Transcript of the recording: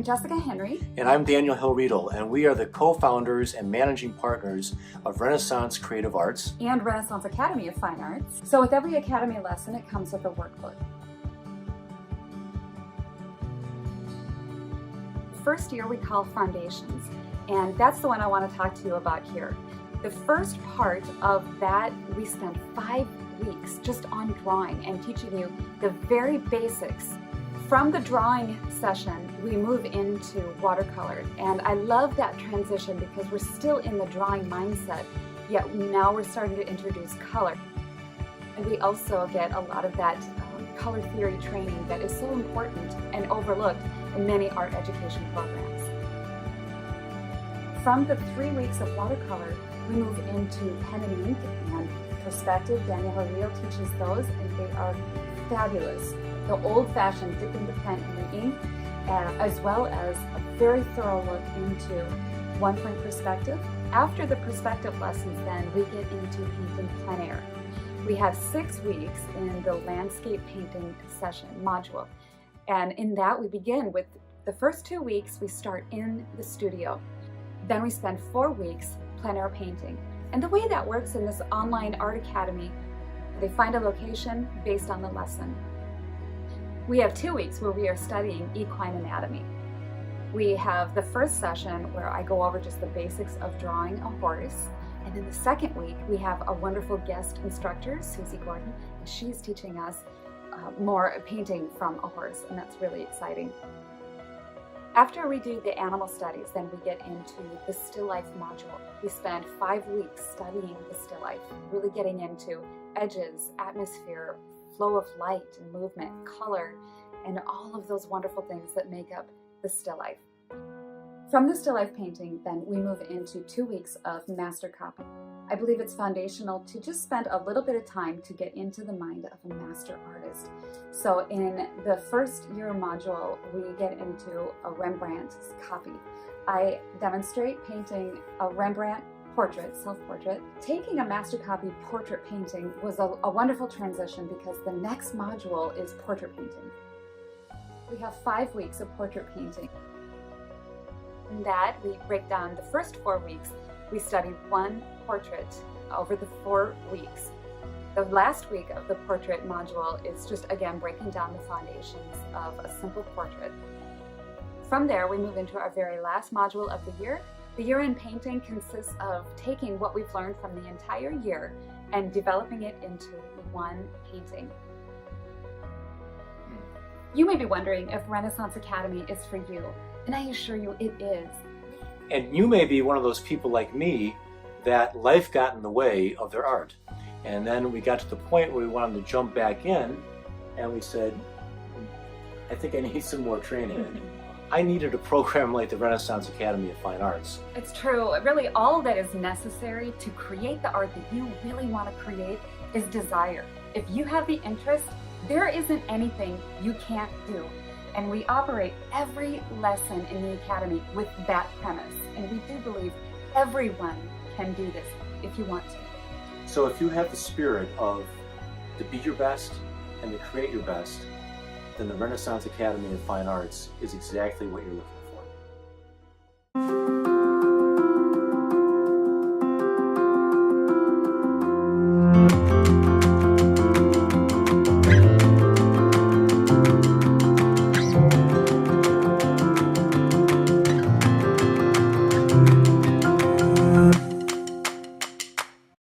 Jessica Henry. And I'm Daniel Hill-Riedel, and we are the co-founders and managing partners of Renaissance Creative Arts and Renaissance Academy of Fine Arts. So with every Academy lesson, it comes with a workbook. The first year we call Foundations, and that's the one I want to talk to you about here. The first part of that, we spent 5 weeks just on drawing and teaching you the very basics. From the drawing session, we move into watercolor, and I love that transition because we're still in the drawing mindset, yet now we're starting to introduce color. And we also get a lot of that color theory training that is so important and overlooked in many art education programs. From the 3 weeks of watercolor, we move into pen and ink and perspective. Daniel Hill-Riedel teaches those, and they are fabulous. The old-fashioned dipping the pen in the ink, as well as a very thorough look into one-point perspective. After the perspective lessons, then we get into painting plein air. We have 6 weeks in the landscape painting session module, and in that we begin with the first 2 weeks we start in the studio. Then we spend 4 weeks plein air painting. And the way that works in this online art academy, they find a location based on the lesson. We have 2 weeks where we are studying equine anatomy. We have the first session where I go over just the basics of drawing a horse. And then the second week, we have a wonderful guest instructor, Susie Gordon, and she's teaching us more painting from a horse, and that's really exciting. After we do the animal studies, then we get into the still life module. We spend 5 weeks studying the still life, really getting into edges, atmosphere, flow of light and movement, color, and all of those wonderful things that make up the still life. From the still life painting, then we move into 2 weeks of master copy. I believe it's foundational to just spend a little bit of time to get into the mind of a master artist. So in the first year module, we get into a Rembrandt copy. I demonstrate painting a Rembrandt portrait, self-portrait. Taking a master copy portrait painting was a wonderful transition because the next module is portrait painting. We have 5 weeks of portrait painting. In that, we break down the first 4 weeks. We study one portrait over the 4 weeks. The last week of the portrait module is just, again, breaking down the foundations of a simple portrait. From there, we move into our very last module of the year. The year in painting consists of taking what we've learned from the entire year and developing it into one painting. You may be wondering if Renaissance Academy is for you, and I assure you it is. And you may be one of those people like me that life got in the way of their art. And then we got to the point where we wanted to jump back in, and we said, I think I need some more training. I needed a program like the Renaissance Academy of Fine Arts. It's true. Really, all that is necessary to create the art that you really want to create is desire. If you have the interest, there isn't anything you can't do. And we operate every lesson in the Academy with that premise. And we do believe everyone can do this if you want to. So if you have the spirit of to be your best and to create your best, then the Renaissance Academy of Fine Arts is exactly what you're looking for.